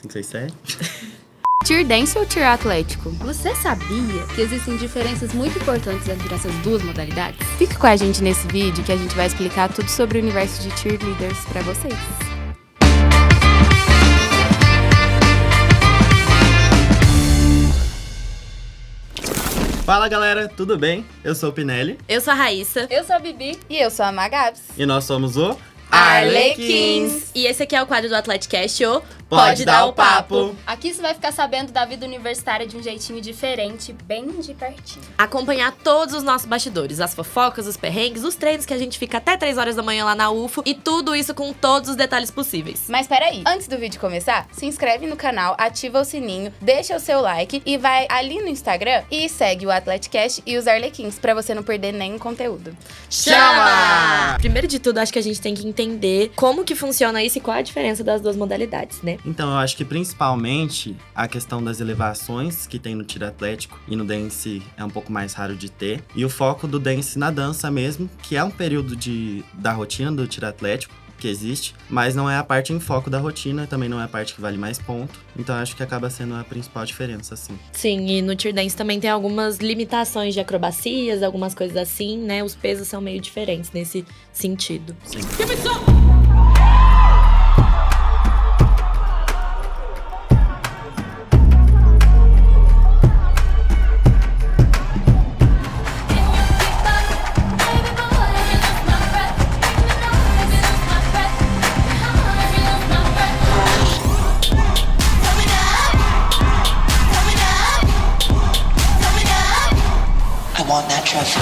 5, 6, 7. Cheer dance ou cheer atlético? Você sabia que existem diferenças muito importantes entre essas duas modalidades? Fique com a gente nesse vídeo que a gente vai explicar tudo sobre o universo de cheerleaders pra vocês. Fala galera, tudo bem? Eu sou o Pinelli Eu sou a Raíssa. Eu sou a Bibi. E eu sou a Magabs. e nós somos o Arlequins. E esse aqui é o quadro do Atleticast, o Pode Dar o Papo. Aqui você vai ficar sabendo da vida universitária de um jeitinho diferente, bem de pertinho. Acompanhar todos os nossos bastidores, as fofocas, os perrengues, os treinos que a gente fica até 3 horas da manhã lá na UFO e tudo isso com todos os detalhes possíveis. Mas peraí, antes do vídeo começar, se inscreve no canal, ativa o sininho, deixa o seu like e vai ali no Instagram e segue o Atleticast e os Arlequins pra você não perder nenhum conteúdo. Chama! Primeiro de tudo, acho que a gente tem que entender como que funciona isso e qual a diferença das duas modalidades, né? Então, eu acho que principalmente a questão das elevações que tem no tiro atlético e no dance é um pouco mais raro de ter. E o foco do dance na dança mesmo, que é um período da rotina do tiro atlético que existe, mas não é a parte em foco da rotina, também não é a parte que vale mais ponto. Então, acho que acaba sendo a principal diferença, assim. Sim, e no Cheer Dance também tem algumas limitações de acrobacias, algumas coisas assim, né? Os pesos são meio diferentes nesse sentido. Sim. I want that trophy.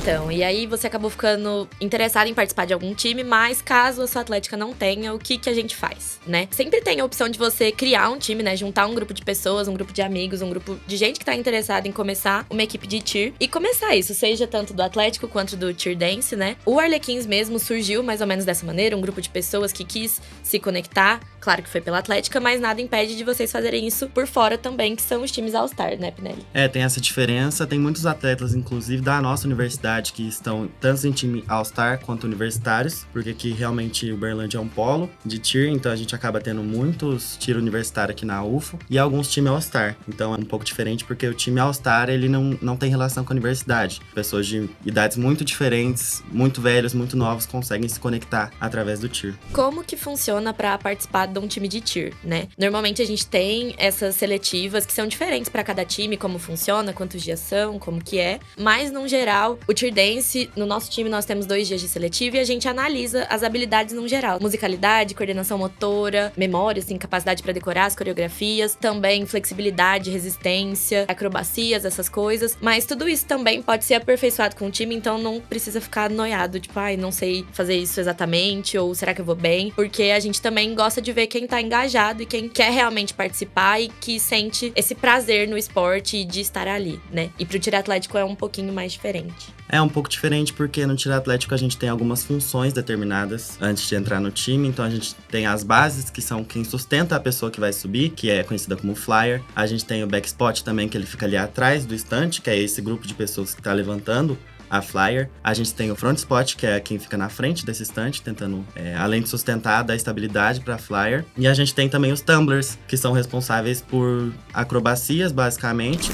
Então, e aí você acabou ficando interessado em participar de algum time, mas caso a sua atlética não tenha, o que a gente faz, né? Sempre tem a opção de você criar um time, né? Juntar um grupo de pessoas, um grupo de amigos, um grupo de gente que tá interessada em começar uma equipe de cheer e começar isso, seja tanto do atlético quanto do cheer dance, né? O Arlequins mesmo surgiu mais ou menos dessa maneira, um grupo de pessoas que quis se conectar, claro que foi pela atlética, mas nada impede de vocês fazerem isso por fora também, que são os times All-Star, né, Pinelli? Tem essa diferença. Tem muitos atletas, inclusive, da nossa universidade que estão tanto em time All-Star quanto universitários, porque aqui realmente o Uberlândia é um polo de tir, então a gente acaba tendo muitos tir universitários aqui na UFO e alguns times All-Star. Então é um pouco diferente porque o time All-Star, ele não tem relação com a universidade. Pessoas de idades muito diferentes, muito velhos, muito novos, conseguem se conectar através do tir. Como que funciona pra participar de um time de cheer, né? Normalmente a gente tem essas seletivas que são diferentes pra cada time, como funciona, quantos dias são, como que é. Mas, no geral, o cheer dance, no nosso time nós temos 2 dias de seletivo e a gente analisa as habilidades no geral. Musicalidade, coordenação motora, memória, assim, capacidade pra decorar as coreografias, também flexibilidade, resistência, acrobacias, essas coisas. Mas tudo isso também pode ser aperfeiçoado com o time, então não precisa ficar noiado, tipo, ai, não sei fazer isso exatamente, ou será que eu vou bem? Porque a gente também gosta de ver quem tá engajado e quem quer realmente participar e que sente esse prazer no esporte de estar ali, né? E pro tiro atlético é um pouquinho mais diferente. É um pouco diferente porque no tiro atlético a gente tem algumas funções determinadas antes de entrar no time. Então a gente tem as bases, que são quem sustenta a pessoa que vai subir, que é conhecida como flyer. A gente tem o backspot também, que ele fica ali atrás do estante, que é esse grupo de pessoas que tá levantando a flyer. A gente tem o front spot, que é quem fica na frente desse estante, tentando, além de sustentar, dar estabilidade pra flyer. E a gente tem também os tumblers, que são responsáveis por acrobacias, basicamente.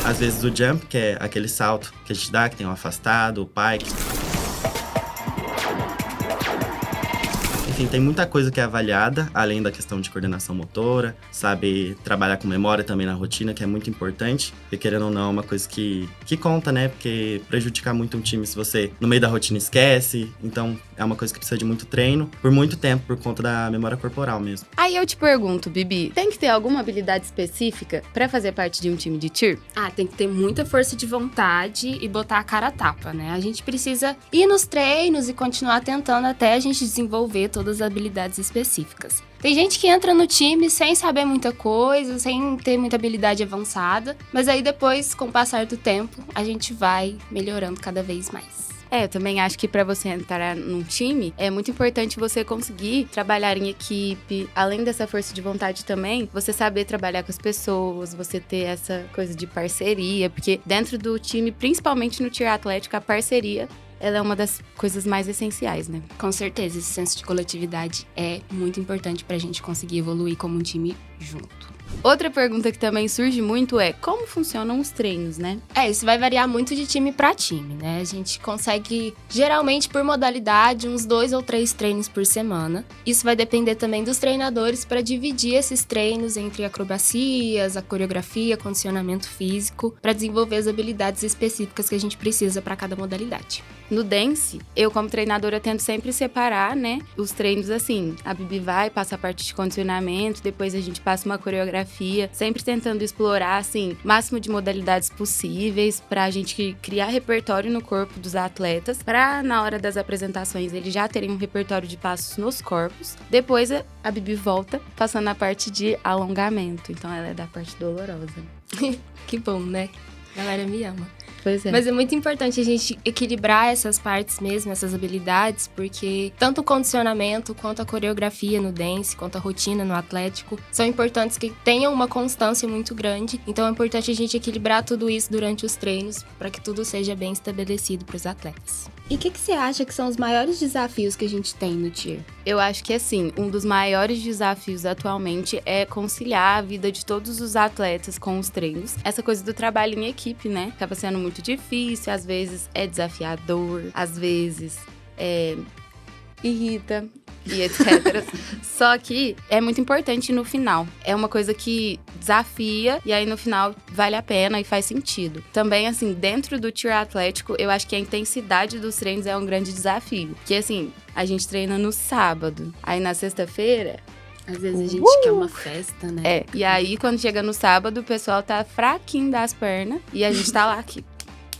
Às vezes o jump, que é aquele salto que a gente dá, que tem o afastado, o pike. Enfim, tem muita coisa que é avaliada, além da questão de coordenação motora, sabe, trabalhar com memória também na rotina, que é muito importante. E querendo ou não, é uma coisa que conta, né? Porque prejudica muito um time se você, no meio da rotina, esquece. Então, é uma coisa que precisa de muito treino, por muito tempo, por conta da memória corporal mesmo. Aí eu te pergunto, Bibi, tem que ter alguma habilidade específica pra fazer parte de um time de cheer? Tem que ter muita força de vontade e botar a cara a tapa, né? A gente precisa ir nos treinos e continuar tentando até a gente desenvolver todas as habilidades específicas. Tem gente que entra no time sem saber muita coisa, sem ter muita habilidade avançada, mas aí depois, com o passar do tempo, a gente vai melhorando cada vez mais. Eu também acho que pra você entrar num time, é muito importante você conseguir trabalhar em equipe. Além dessa força de vontade também, você saber trabalhar com as pessoas, você ter essa coisa de parceria. Porque dentro do time, principalmente no tier atlético, a parceria, ela é uma das coisas mais essenciais, né? Com certeza, esse senso de coletividade é muito importante pra gente conseguir evoluir como um time junto. Outra pergunta que também surge muito é como funcionam os treinos, né? Isso vai variar muito de time pra time, né? A gente consegue, geralmente por modalidade, uns 2 ou 3 treinos por semana. Isso vai depender também dos treinadores para dividir esses treinos entre acrobacias, a coreografia, condicionamento físico, para desenvolver as habilidades específicas que a gente precisa para cada modalidade. No dance, eu como treinadora tento sempre separar, né, os treinos assim. A Bibi vai, passa a parte de condicionamento, depois a gente passa uma coreografia, sempre tentando explorar, assim, o máximo de modalidades possíveis pra gente criar repertório no corpo dos atletas, pra na hora das apresentações eles já terem um repertório de passos nos corpos. Depois a Bibi volta, passando a parte de alongamento, então ela é da parte dolorosa. Que bom, né? A galera me ama. Pois é. Mas é muito importante a gente equilibrar essas partes mesmo, essas habilidades, porque tanto o condicionamento, quanto a coreografia no dance, quanto a rotina no atlético, são importantes que tenham uma constância muito grande. Então é importante a gente equilibrar tudo isso durante os treinos, para que tudo seja bem estabelecido para os atletas. E o que você acha que são os maiores desafios que a gente tem no tier? Eu acho que, assim, um dos maiores desafios atualmente é conciliar a vida de todos os atletas com os treinos. Essa coisa do trabalho em equipe, né? Acaba sendo muito difícil, às vezes é desafiador, às vezes irrita e etc. Só que é muito importante no final. É uma coisa que desafia e aí no final vale a pena e faz sentido. Também, assim, dentro do tier atlético, eu acho que a intensidade dos treinos é um grande desafio. Porque, assim, a gente treina no sábado, aí na sexta-feira... Às vezes a gente quer uma festa, né? E aí quando chega no sábado, o pessoal tá fraquinho das pernas e a gente tá lá aqui.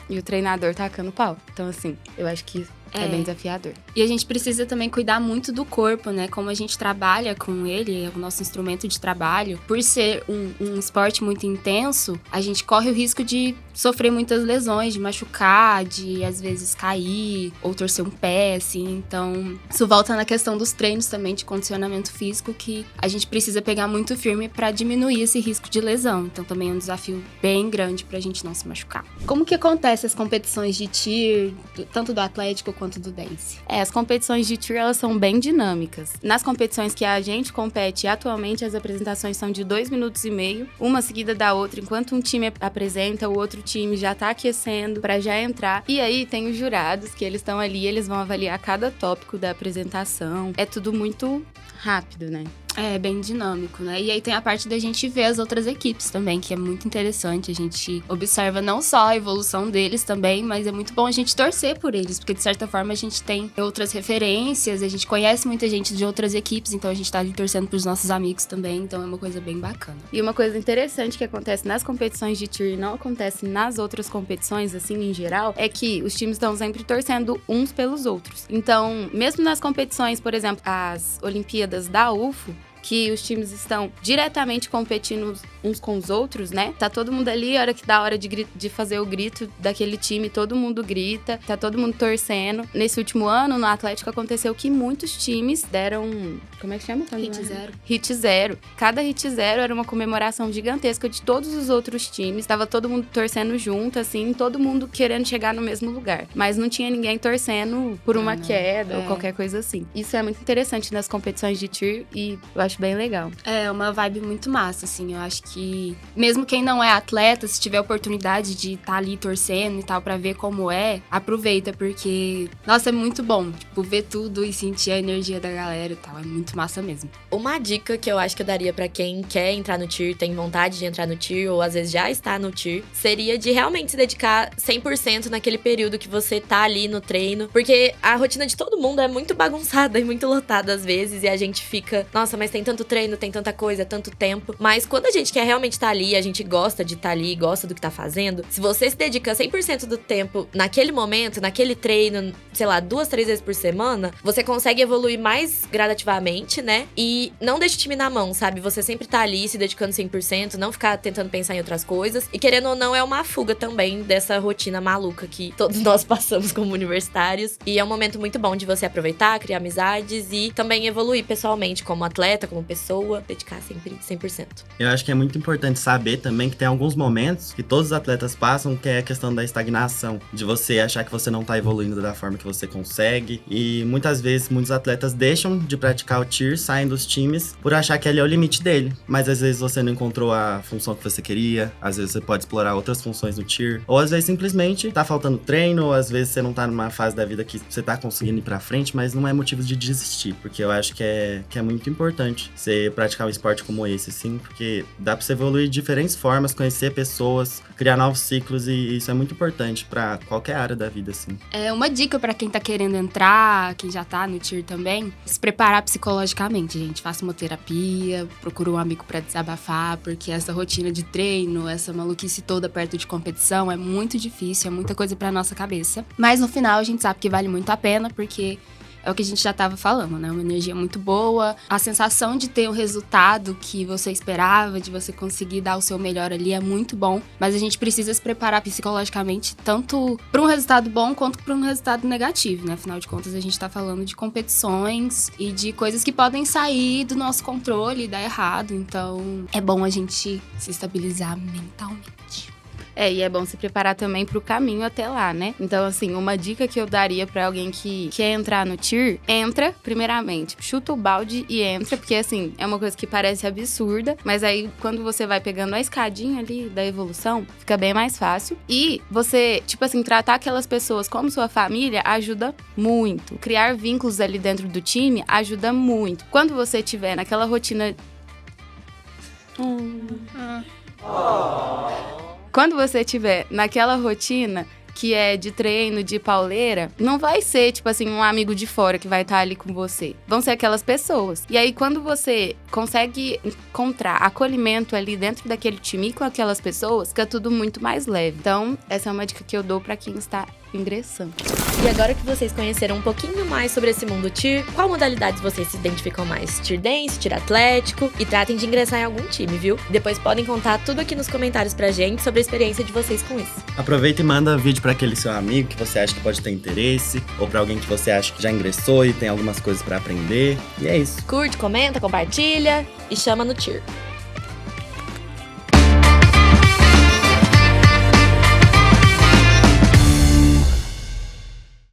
E o treinador tacando pau. Então, assim, eu acho que é bem desafiador. E a gente precisa também cuidar muito do corpo, né? Como a gente trabalha com ele, é o nosso instrumento de trabalho. Por ser um esporte muito intenso, a gente corre o risco de sofrer muitas lesões, de machucar, de às vezes cair ou torcer um pé, assim. Então, isso volta na questão dos treinos também de condicionamento físico, que a gente precisa pegar muito firme para diminuir esse risco de lesão. Então, também é um desafio bem grande pra gente não se machucar. Como que acontece as competições de tier, tanto do atlético quanto do dance? As competições de tier, elas são bem dinâmicas. Nas competições que a gente compete atualmente, as apresentações são de 2 minutos e meio, uma seguida da outra, enquanto um time apresenta, o outro time já tá aquecendo pra já entrar. E aí tem os jurados, que eles estão ali, eles vão avaliar cada tópico da apresentação. É tudo muito rápido, né? É bem dinâmico, né? E aí tem a parte da gente ver as outras equipes também, que é muito interessante. A gente observa não só a evolução deles também, mas é muito bom a gente torcer por eles, porque de certa forma a gente tem outras referências, a gente conhece muita gente de outras equipes, então a gente tá ali torcendo pros nossos amigos também, então é uma coisa bem bacana. E uma coisa interessante que acontece nas competições de tier e não acontece nas outras competições, assim, em geral, é que os times estão sempre torcendo uns pelos outros. Então, mesmo nas competições, por exemplo, as Olimpíadas da UFO, que os times estão diretamente competindo uns com os outros, né? Tá todo mundo ali, a hora que dá a hora de fazer o grito daquele time, todo mundo grita, tá todo mundo torcendo. Nesse último ano, no Atlético, aconteceu que muitos times deram... Como é que chama? Hit zero. Hit zero. Cada hit zero era uma comemoração gigantesca de todos os outros times. Tava todo mundo torcendo junto, assim, todo mundo querendo chegar no mesmo lugar. Mas não tinha ninguém torcendo por uma queda ou qualquer coisa assim. Isso é muito interessante nas competições de tier e eu acho acho bem legal. É uma vibe muito massa, assim. Eu acho que, mesmo quem não é atleta, se tiver oportunidade de estar ali torcendo e tal, pra ver como é, aproveita, porque, nossa, é muito bom. Tipo, ver tudo e sentir a energia da galera e tal. É muito massa mesmo. Uma dica que eu acho que eu daria pra quem quer entrar no tier, tem vontade de entrar no tier, ou às vezes já está no tier, seria de realmente se dedicar 100% naquele período que você tá ali no treino. Porque a rotina de todo mundo é muito bagunçada e muito lotada às vezes, e a gente fica, nossa, mas tem tanto treino, tem tanta coisa, tanto tempo. Mas quando a gente quer realmente estar ali, a gente gosta de estar ali, gosta do que tá fazendo, se você se dedica 100% do tempo naquele momento, naquele treino, sei lá, 2, 3 vezes por semana, você consegue evoluir mais gradativamente, né? E não deixa o time na mão, sabe? Você sempre tá ali se dedicando 100%, não ficar tentando pensar em outras coisas. E querendo ou não, é uma fuga também dessa rotina maluca que todos nós passamos como universitários. E é um momento muito bom de você aproveitar, criar amizades e também evoluir pessoalmente como atleta, como pessoa, dedicar sempre 100%. Eu acho que é muito importante saber também que tem alguns momentos que todos os atletas passam, que é a questão da estagnação, de você achar que você não tá evoluindo da forma que você consegue. E muitas vezes, muitos atletas deixam de praticar o tier, saem dos times por achar que ali é o limite dele. Mas às vezes você não encontrou a função que você queria, às vezes você pode explorar outras funções no tier, ou às vezes simplesmente tá faltando treino, ou às vezes você não tá numa fase da vida que você tá conseguindo ir pra frente, mas não é motivo de desistir, porque eu acho que é muito importante você praticar um esporte como esse, assim, porque dá pra você evoluir de diferentes formas, conhecer pessoas, criar novos ciclos, e isso é muito importante pra qualquer área da vida, assim. É uma dica pra quem tá querendo entrar, quem já tá no tier também, se preparar psicologicamente, gente. Faça uma terapia, procura um amigo pra desabafar, porque essa rotina de treino, essa maluquice toda perto de competição é muito difícil, é muita coisa pra nossa cabeça. Mas no final a gente sabe que vale muito a pena, porque é o que a gente já tava falando, né? Uma energia muito boa, a sensação de ter o resultado que você esperava, de você conseguir dar o seu melhor ali é muito bom, mas a gente precisa se preparar psicologicamente tanto para um resultado bom quanto para um resultado negativo, né? Afinal de contas, a gente tá falando de competições e de coisas que podem sair do nosso controle e dar errado, então é bom a gente se estabilizar mentalmente. E é bom se preparar também pro caminho até lá, né? Então, assim, uma dica que eu daria pra alguém que quer entrar no tier, entra, primeiramente. Chuta o balde e entra, porque, assim, é uma coisa que parece absurda, mas aí, quando você vai pegando a escadinha ali da evolução, fica bem mais fácil. E você, tipo assim, tratar aquelas pessoas como sua família ajuda muito. Criar vínculos ali dentro do time ajuda muito. Quando você tiver naquela rotina... Quando você estiver naquela rotina que é de treino, de pauleira, não vai ser, tipo assim, um amigo de fora que vai estar ali com você. Vão ser aquelas pessoas. E aí, quando você consegue encontrar acolhimento ali dentro daquele time com aquelas pessoas, fica tudo muito mais leve. Então, essa é uma dica que eu dou pra quem está ingressando. E agora que vocês conheceram um pouquinho mais sobre esse mundo tier, qual modalidades vocês se identificam mais? Tier dance, tier atlético? E tratem de ingressar em algum time, viu? Depois podem contar tudo aqui nos comentários pra gente sobre a experiência de vocês com isso. Aproveita e manda vídeo pra aquele seu amigo que você acha que pode ter interesse, ou pra alguém que você acha que já ingressou e tem algumas coisas pra aprender. E é isso. Curte, comenta, compartilha e chama no tier.